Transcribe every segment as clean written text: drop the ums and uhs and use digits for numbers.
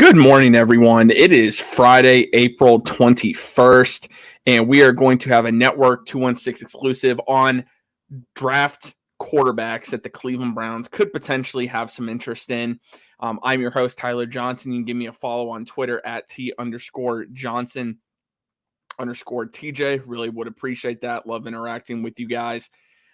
Good morning, everyone. It is Friday, April 21st, and we are going to have a Network 216 exclusive on draft quarterbacks that the Cleveland Browns could potentially have some interest in. I'm your host, Tyler Johnson. You can give me a follow on Twitter at T_Johnson_TJ. Really would appreciate that. Love interacting with you guys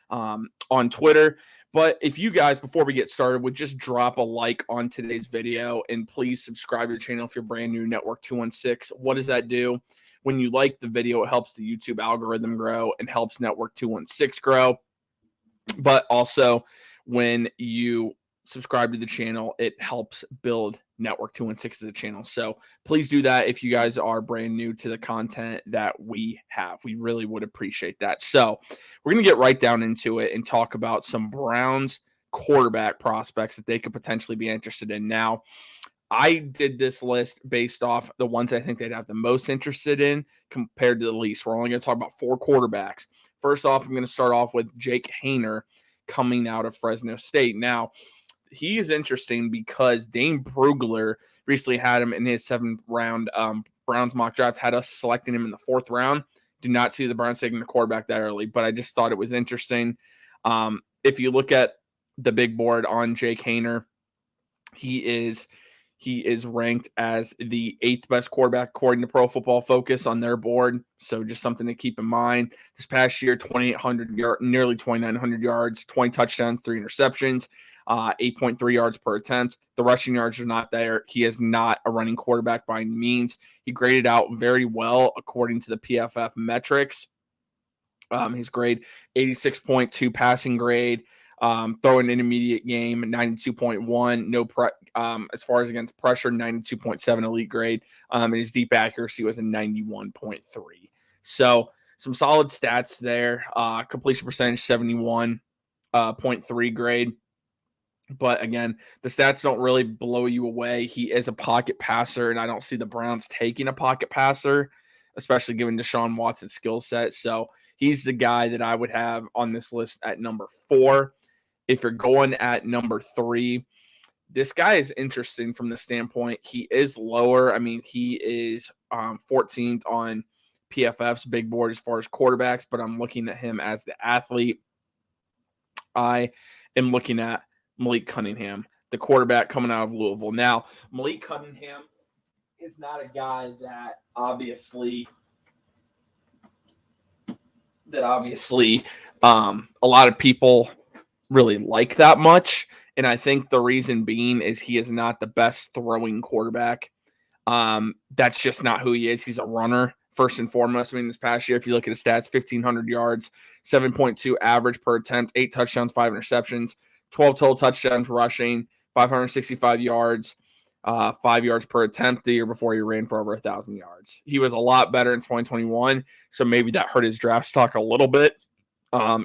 on Twitter. But if you guys, before we get started, would just drop a like on today's video and please subscribe to the channel if you're brand new, Network 216. What does that do? When you like the video, it helps the YouTube algorithm grow and helps Network 216 grow. But also, when you subscribe to the channel, it helps build Network 216 as a channel. So please do that if you guys are brand new to the content that we have. We really would appreciate that. So we're going to get right down into it and talk about some Browns quarterback prospects that they could potentially be interested in. Now, I did this list based off the ones I think they'd have the most interested in compared to the least. We're only going to talk about 4 quarterbacks. First off, I'm going to start off with Jake Haener coming out of Fresno State. Now, he is interesting because Dane Brugler recently had him in his 7th round Browns mock draft, had us selecting him in the 4th round. Do not see the Browns taking the quarterback that early, but I just thought it was interesting. If you look at the big board on Jake Haener, he is ranked as the 8th best quarterback according to Pro Football Focus on their board. So just something to keep in mind. This past year, 2,800 yards, nearly 2,900 yards, 20 touchdowns, 3 interceptions, 8.3 yards per attempt. The rushing yards are not there. He is not a running quarterback by any means. He graded out very well according to the PFF metrics. His grade, 86.2 passing grade. Throwing intermediate game, 92.1. As far as against pressure, 92.7 elite grade. And his deep accuracy was a 91.3. So some solid stats there. Completion percentage, 71.3 grade. But again, the stats don't really blow you away. He is a pocket passer, and I don't see the Browns taking a pocket passer, especially given Deshaun Watson's skill set. So he's the guy that I would have on this list at number 4. If you're going at number 3, this guy is interesting from the standpoint. He is lower. I mean, he is 14th on PFF's big board as far as quarterbacks, but I'm looking at him as the athlete. I am looking at Malik Cunningham, the quarterback coming out of Louisville. Now, Malik Cunningham is not a guy that obviously a lot of people really like that much. And I think the reason being is he is not the best throwing quarterback. That's just not who he is. He's a runner, first and foremost. I mean, this past year, if you look at his stats, 1,500 yards, 7.2 average per attempt, 8 touchdowns, 5 interceptions, 12 total touchdowns rushing, 565 yards, 5 yards per attempt. The year before, he ran for over 1,000 yards. He was a lot better in 2021, so maybe that hurt his draft stock a little bit.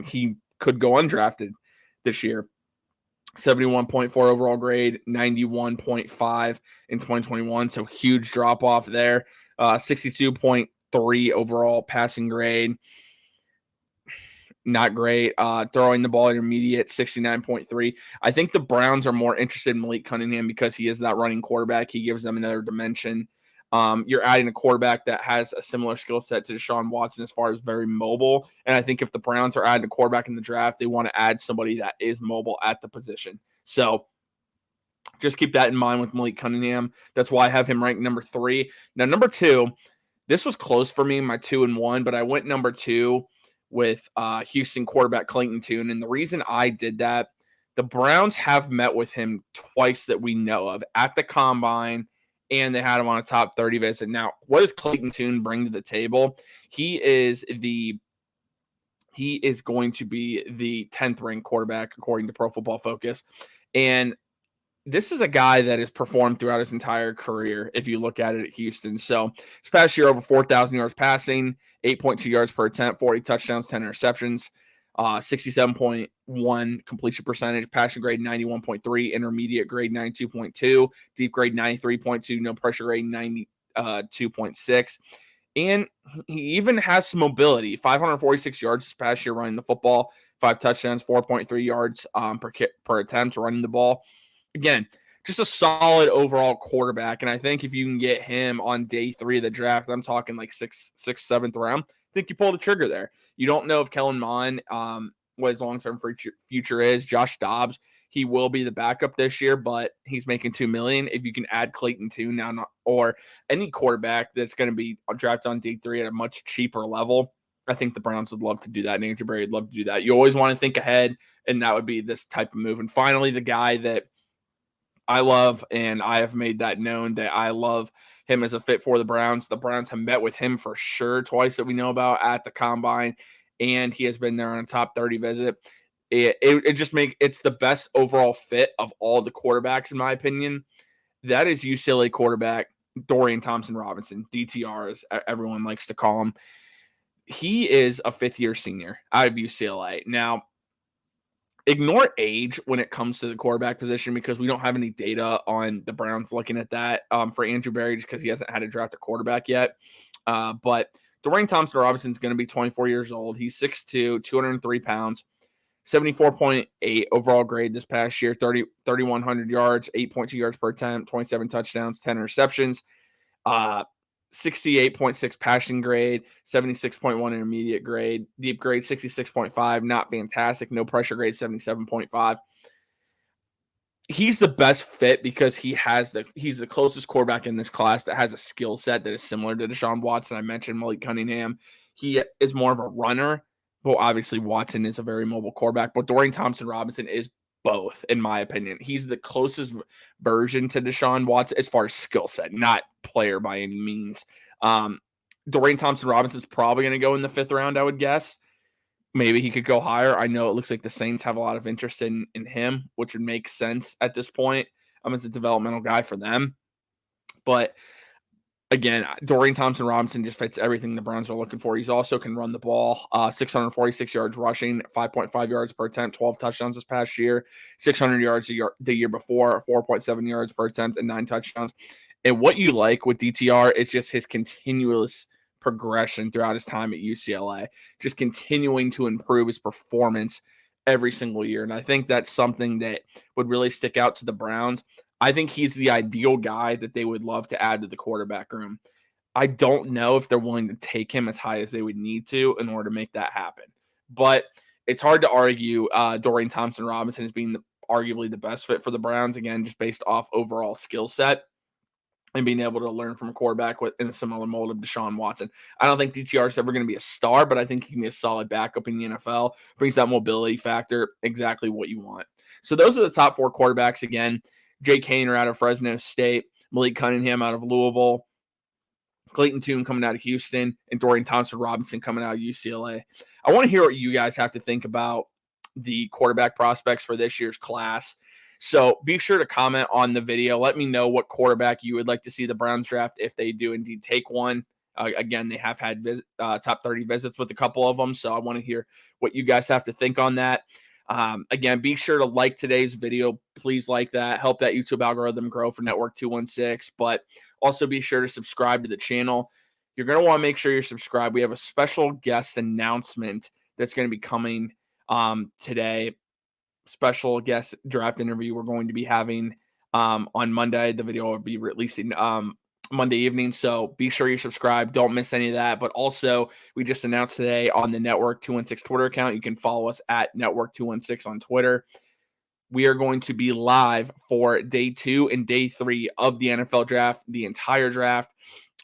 He could go undrafted this year. 71.4 overall grade, 91.5 in 2021, so huge drop-off there. 62.3 overall passing grade. Not great. Throwing the ball intermediate, 69.3. I think the Browns are more interested in Malik Cunningham because he is that running quarterback. He gives them another dimension. You're adding a quarterback that has a similar skill set to Deshaun Watson as far as very mobile. And I think if the Browns are adding a quarterback in the draft, they want to add somebody that is mobile at the position. So just keep that in mind with Malik Cunningham. That's why I have him ranked number 3. Now, number 2, this was close for me, my 2 and 1, but I went number 2 with Houston quarterback Clayton Toon. And the reason I did that, the Browns have met with him twice that we know of at the Combine, and they had him on a top 30 visit. Now, what does Clayton Toon bring to the table? He is going to be the 10th ranked quarterback according to Pro Football Focus. And this is a guy that has performed throughout his entire career, if you look at it at Houston. So this past year, over 4,000 yards passing, 8.2 yards per attempt, 40 touchdowns, 10 interceptions, 67.1 completion percentage, passing grade 91.3, intermediate grade 92.2, deep grade 93.2, no pressure grade 92.6. And he even has some mobility, 546 yards this past year running the football, 5 touchdowns, 4.3 yards per attempt running the ball. Again, just a solid overall quarterback. And I think if you can get him on day 3 of the draft, I'm talking like 6th, 7th round, I think you pull the trigger there. You don't know if Kellen Mond, what his long-term future is. Josh Dobbs, he will be the backup this year, but he's making $2 million. If you can add Clayton Toon now, or any quarterback that's going to be drafted on day 3 at a much cheaper level, I think the Browns would love to do that. And Andrew Berry would love to do that. You always want to think ahead, and that would be this type of move. And finally, the guy that I love, and I have made that known that I love him as a fit for the Browns. The Browns have met with him for sure twice that we know about at the Combine, and he has been there on a top 30 visit. It just it's the best overall fit of all the quarterbacks, in my opinion. That is UCLA quarterback Dorian-Thompson Robinson, DTR as everyone likes to call him. He is a 5th-year senior out of UCLA. Now, ignore age when it comes to the quarterback position because we don't have any data on the Browns looking at that for Andrew Berry just because he hasn't had to draft a quarterback yet. But Dorian-Thompson Robinson is going to be 24 years old. He's 6'2", 203 pounds, 74.8 overall grade this past year, 3,100 yards, 8.2 yards per attempt, 27 touchdowns, 10 interceptions. 68.6 passing grade, 76.1 intermediate grade, deep grade 66.5, not fantastic, no pressure grade 77.5. He's the best fit because he's the closest quarterback in this class that has a skill set that is similar to Deshaun Watson. I mentioned Malik Cunningham. He is more of a runner, but obviously Watson is a very mobile quarterback. But Dorian-Thompson Robinson is both, in my opinion. He's the closest version to Deshaun Watson as far as skill set, not player by any means. Dorian-Thompson Robinson's probably going to go in the 5th round, I would guess. Maybe he could go higher. I know it looks like the Saints have a lot of interest in him, which would make sense at this point. As a developmental guy for them. But again, Dorian-Thompson Robinson just fits everything the Browns are looking for. He's also can run the ball, 646 yards rushing, 5.5 yards per attempt, 12 touchdowns this past year, 600 yards the year before, 4.7 yards per attempt, and 9 touchdowns. And what you like with DTR is just his continuous progression throughout his time at UCLA, just continuing to improve his performance every single year. And I think that's something that would really stick out to the Browns. I think he's the ideal guy that they would love to add to the quarterback room. I don't know if they're willing to take him as high as they would need to in order to make that happen. But it's hard to argue Dorian-Thompson Robinson as being arguably the best fit for the Browns, again, just based off overall skill set and being able to learn from a quarterback in a similar mold of Deshaun Watson. I don't think DTR is ever going to be a star, but I think he can be a solid backup in the NFL. Brings that mobility factor, exactly what you want. So those are the top 4 quarterbacks again. Jake Haener out of Fresno State, Malik Cunningham out of Louisville, Clayton Toon coming out of Houston, and Dorian-Thompson Robinson coming out of UCLA. I want to hear what you guys have to think about the quarterback prospects for this year's class. So be sure to comment on the video. Let me know what quarterback you would like to see the Browns draft if they do indeed take one. Again, they have had top 30 visits with a couple of them, so I want to hear what you guys have to think on that. Again, be sure to like today's video. Please like that. Help that YouTube algorithm grow for Network 216. But also be sure to subscribe to the channel. You're going to want to make sure you're subscribed. We have a special guest announcement that's going to be coming today. Special guest draft interview we're going to be having on Monday. The video will be releasing Monday evening, so be sure you're subscribed. Don't miss any of that. But also, we just announced today on the Network 216 Twitter account, you can follow us at Network 216 on Twitter. We are going to be live for day 2 and day 3 of the NFL draft, the entire draft.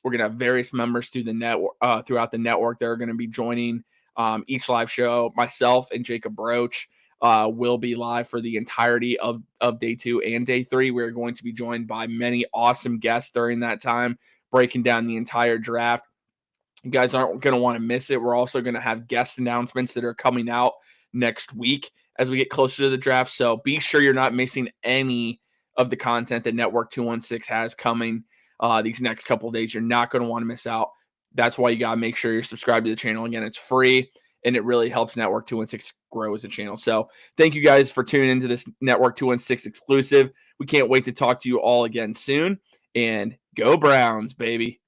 We're going to have various members through the network, throughout the network that are going to be joining each live show. Myself and Jacob Broach will be live for the entirety of day 2 and day 3. We're going to be joined by many awesome guests during that time, breaking down the entire draft. You guys aren't going to want to miss it. We're also going to have guest announcements that are coming out next week as we get closer to the draft. So be sure you're not missing any of the content that Network 216 has coming these next couple of days. You're not going to want to miss out. That's why you got to make sure you're subscribed to the channel. Again, it's free, and it really helps Network 216 grow as a channel. So thank you guys for tuning into this Network 216 exclusive. We can't wait to talk to you all again soon. And go Browns, baby.